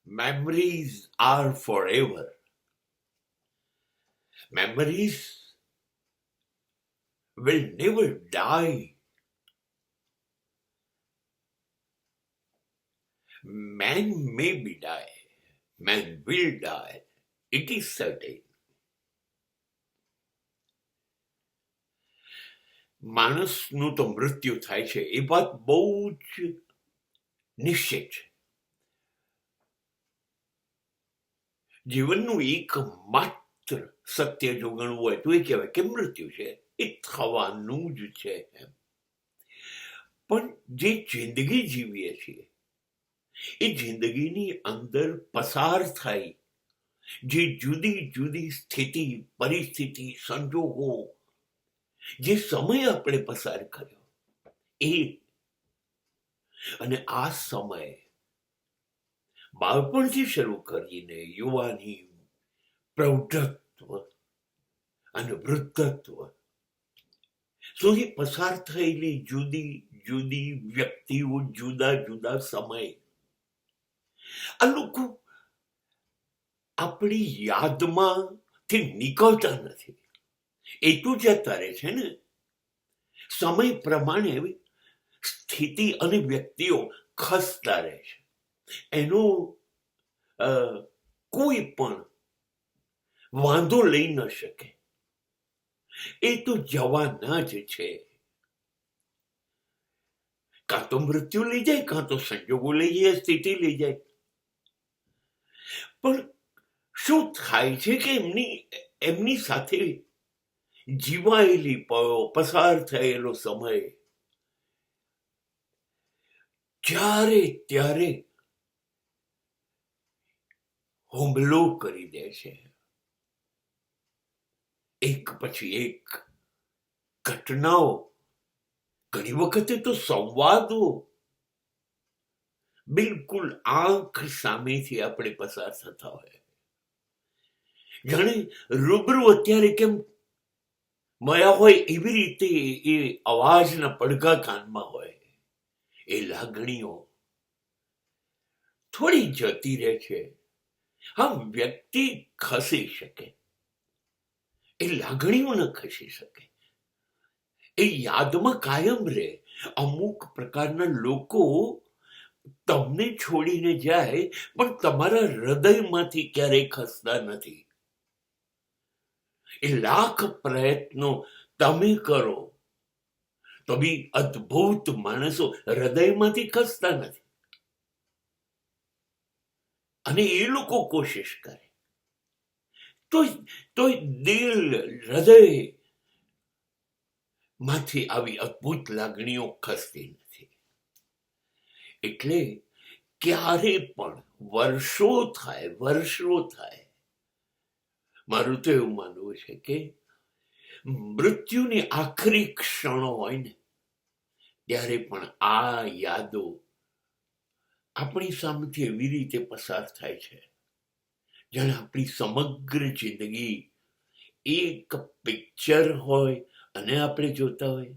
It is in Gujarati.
Memories are forever. Memories will never die. Man may be die. Man will die. It is certain. માણસનું તો મૃત્યુ થાય છે એ વાત બહુ જ નિશ્ચિત છે. જીવનનું એકમાત્ર સત્ય જો ગણવું હોય તો એ કહેવાય કે મૃત્યુ છે, એ થવાનું જ છે. પણ જે જિંદગી જીવીએ છીએ એ જિંદગીની અંદર પસાર થાય જે જુદી જુદી સ્થિતિ, પરિસ્થિતિ, સંજોગો, જે સમય આપણે પસાર કર્યો એ, અને આ સમય બાળપણથી શરૂ કરીને યુવાની, પ્રૌઢત્વ અને વૃદ્ધત્વ સુધી પસાર થયેલી જુદી જુદી વ્યક્તિઓ, જુદા જુદા સમય, આ લોકો આપણી યાદમાંથી નીકળતા નથી. એ તો જતા રહે છે ને. સમય પ્રમાણે સ્થિતિ અને વ્યક્તિઓ ખસતા રહે છે. એનો કોઈ પણ વાંધો લઈ ન શકે. એ તો જવાના જ છે. કાં તો મૃત્યુ લઈ જાય, કાં તો સંજોગો લઈ જાય, સ્થિતિ લઈ જાય. પણ શું થાય છે કે એમની સાથે જીવાયેલી પળો, પસાર થયેલો સમય જ્યારે ત્યારે હુમલો કરી દે છે. એક પછી એક ઘટનાઓ, ઘણી વખતે તો સંવાદો બિલકુલ આંખ સામેથી આપણે પસાર થતા હોય. જાણે રૂબરૂ અત્યારે કેમ મળ્યા હોય એવી રીતે એ અવાજના પડઘા કાનમાં હોય. એ લાગણીઓ થોડી જતી રહે છે. હા, વ્યક્તિ ખસી શકે, એ લાગણીઓ ન ખસી શકે. એ યાદમાં કાયમ રહે. અમુક પ્રકારના લોકો તમને છોડીને જાય પણ તમારા હૃદયમાંથી ક્યારેય ખસતા નથી. એ લાખ પ્રયત્નો તમે કરો તો બી અદ્ભુત માણસો હૃદયમાંથી ખસતા નથી. અને એ લોકો કોશિશ કરે તો દિલ, હૃદય માંથી આવી અદ્ભુત લાગણીઓ ખસતી નથી. એટલે ક્યારે પણ વર્ષો થાય, મારું તો એવું માનવું છે કે મૃત્યુની આખરી ક્ષણો હોય ને ત્યારે પણ આ યાદો આપણી સામેથી એવી રીતે પસાર થાય છે જાણે આપણી સમગ્ર જિંદગી એક પિક્ચર હોય અને આપણે જોતા હોય.